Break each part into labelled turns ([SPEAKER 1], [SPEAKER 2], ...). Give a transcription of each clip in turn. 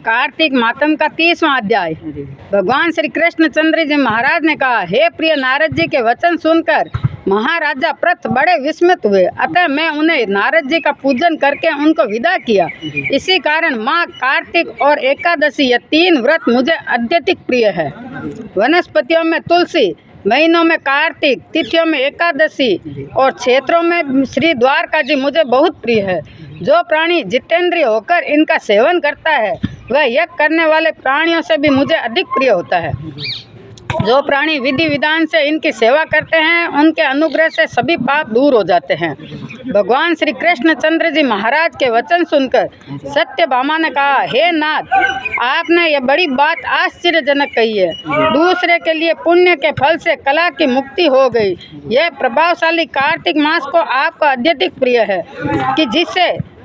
[SPEAKER 1] कार्तिक मातम का 30वां अध्याय। भगवान श्री कृष्णचंद्र जी महाराज ने कहा, हे प्रिय नारद जी के वचन सुनकर महाराजा प्रथ बड़े विस्मित हुए। अतः मैं उन्हें नारद जी का पूजन करके उनको विदा किया। इसी कारण माँ कार्तिक और एकादशी ये 3 व्रत मुझे अत्यधिक प्रिय है। वनस्पतियों में तुलसी, महीनों में कार्तिक, तिथियों में एकादशी और क्षेत्रों में श्री द्वारका जी मुझे बहुत प्रिय है। जो प्राणी जितेंद्रिय होकर इनका सेवन करता है वह यज्ञ करने वाले प्राणियों से भी मुझे अधिक प्रिय होता है। जो प्राणी विधि विधान से इनकी सेवा करते हैं उनके अनुग्रह से सभी पाप दूर हो जाते हैं। भगवान श्री कृष्णचंद्र जी महाराज के वचन सुनकर सत्यभामा ने कहा, हे नाथ, आपने ये बड़ी बात आश्चर्यजनक कही है। दूसरे के लिए पुण्य के फल से कला की मुक्ति हो गई। यह प्रभावशाली कार्तिक मास को आपको अत्यधिक प्रिय है कि जिससे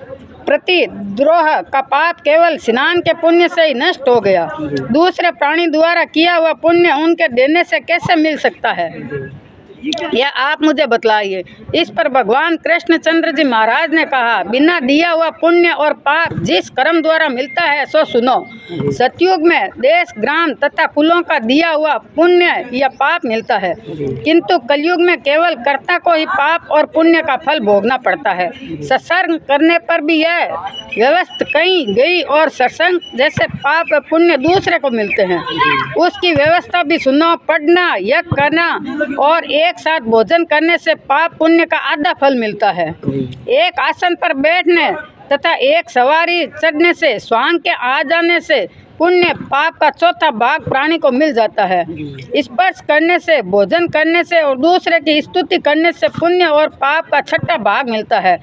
[SPEAKER 1] प्रतिद्रोह का पाप केवल स्नान के पुण्य से ही नष्ट हो गया। दूसरे प्राणी द्वारा किया हुआ पुण्य उनके देने से कैसे मिल सकता है, यह आप मुझे बतलाइए। इस पर भगवान कृष्णचंद्र जी महाराज ने कहा, बिना दिया हुआ पुण्य और पाप जिस कर्म द्वारा मिलता है सो सुनो। सतयुग में देश, ग्राम तथा कुलों का दिया हुआ पुण्य या पाप मिलता है, किंतु कलयुग में केवल कर्ता को ही पाप और पुण्य का फल भोगना पड़ता है। सत्संग करने पर भी यह व्यवस्था कहीं गई और सत्संग जैसे पाप पुण्य दूसरे को मिलते हैं, उसकी व्यवस्था भी सुनो। पढ़ना, यज्ञ करना और एक साथ भोजन करने से पाप पुण्य का आधा फल मिलता है। एक आसन पर बैठने तथा एक सवारी चढ़ने से, स्वांग के आ जाने से पुण्य पाप का चौथा भाग प्राणी को मिल जाता है। स्पर्श करने से, भोजन करने से और दूसरे की स्तुति करने से पुण्य और पाप का छठा भाग मिलता है।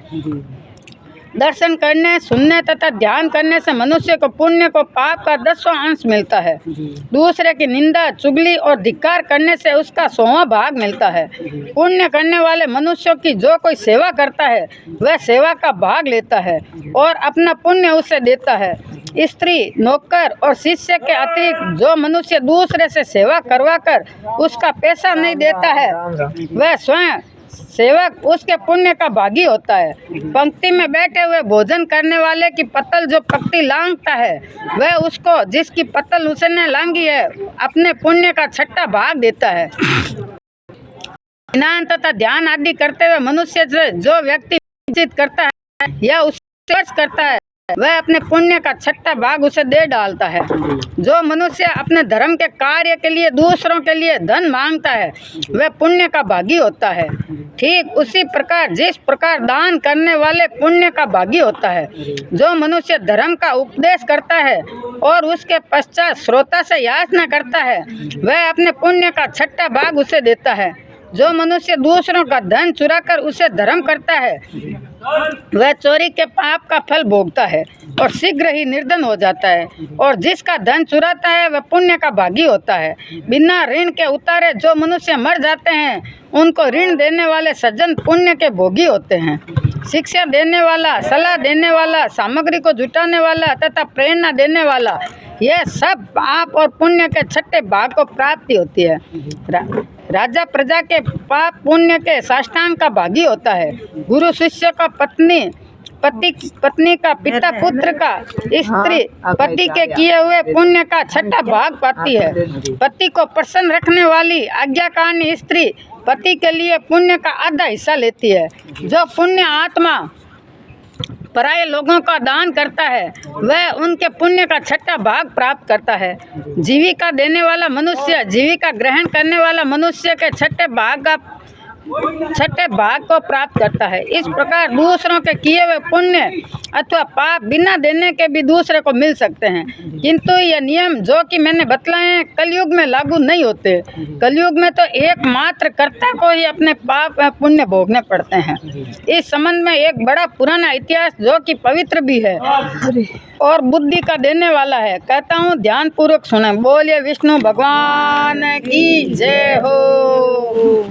[SPEAKER 1] दर्शन करने, सुनने तथा ध्यान करने से मनुष्य को पुण्य को पाप का 10वां अंश मिलता है। दूसरे की निंदा, चुगली और धिक्कार करने से उसका 100वां भाग मिलता है। पुण्य करने वाले मनुष्यों की जो कोई सेवा करता है वह सेवा का भाग लेता है और अपना पुण्य उसे देता है। स्त्री, नौकर और शिष्य के अतिरिक्त जो मनुष्य दूसरे से सेवा करवाकर उसका पैसा नहीं देता है वह स्वयं सेवक उसके पुण्य का भागी होता है। पंक्ति में बैठे हुए भोजन करने वाले की पत्तल जो पंक्ति लांघता है वह उसको जिसकी पत्तल उसने लांघी है अपने पुण्य का छठा भाग देता है। स्नान तथा ध्यान आदि करते हुए मनुष्य से जो व्यक्ति विचित करता है या उससे करता है वह अपने पुण्य का छठा भाग उसे दे डालता है। जो मनुष्य अपने धर्म के कार्य के लिए दूसरों के लिए धन मांगता है वह पुण्य का भागी होता है। ठीक उसी प्रकार जिस प्रकार दान करने वाले पुण्य का भागी होता है। जो मनुष्य धर्म का उपदेश करता है और उसके पश्चात श्रोता से याचना करता है वह अपने पुण्य का छठा भाग उसे देता है। जो मनुष्य दूसरों का धन चुराकर उसे धर्म करता है वह चोरी के पाप का फल भोगता है और शीघ्र ही निर्धन हो जाता है। और जिसका धन चुराता है वह पुण्य का भागी होता है। बिना ऋण के उतारे जो मनुष्य मर जाते हैं उनको ऋण देने वाले सज्जन पुण्य के भोगी होते हैं। शिक्षा देने वाला, सलाह देने वाला, सामग्री को जुटाने वाला तथा प्रेरणा देने वाला, यह सब पाप और पुण्य के छठे भाग को प्राप्ति होती है। राजा प्रजा के पाप पुण्य के साष्टांग का भागी होता है। गुरु शिष्य का पत्नी का पिता पुत्र का, स्त्री पति के किए हुए पुण्य का छठा भाग पाती है। पति को प्रसन्न रखने वाली आज्ञाकारिणी स्त्री पति के लिए पुण्य का आधा हिस्सा लेती है। जो पुण्य आत्मा पराये लोगों का दान करता है वह उनके पुण्य का छठा भाग प्राप्त करता है। जीविका देने वाला मनुष्य जीविका ग्रहण करने वाला मनुष्य के छठे भाग को प्राप्त करता है। इस प्रकार दूसरों के किए हुए पुण्य अथवा पाप बिना देने के भी दूसरे को मिल सकते हैं, किंतु यह नियम जो कि मैंने बतलाए हैं कलयुग में लागू नहीं होते। कलयुग में तो एकमात्र कर्ता को ही अपने पाप व पुण्य भोगने पड़ते हैं। इस संबंध में एक बड़ा पुराना इतिहास जो कि पवित्र भी है और बुद्धि का देने वाला है कहता हूँ, ध्यान पूर्वक सुने। बोलिए विष्णु भगवान की जय हो।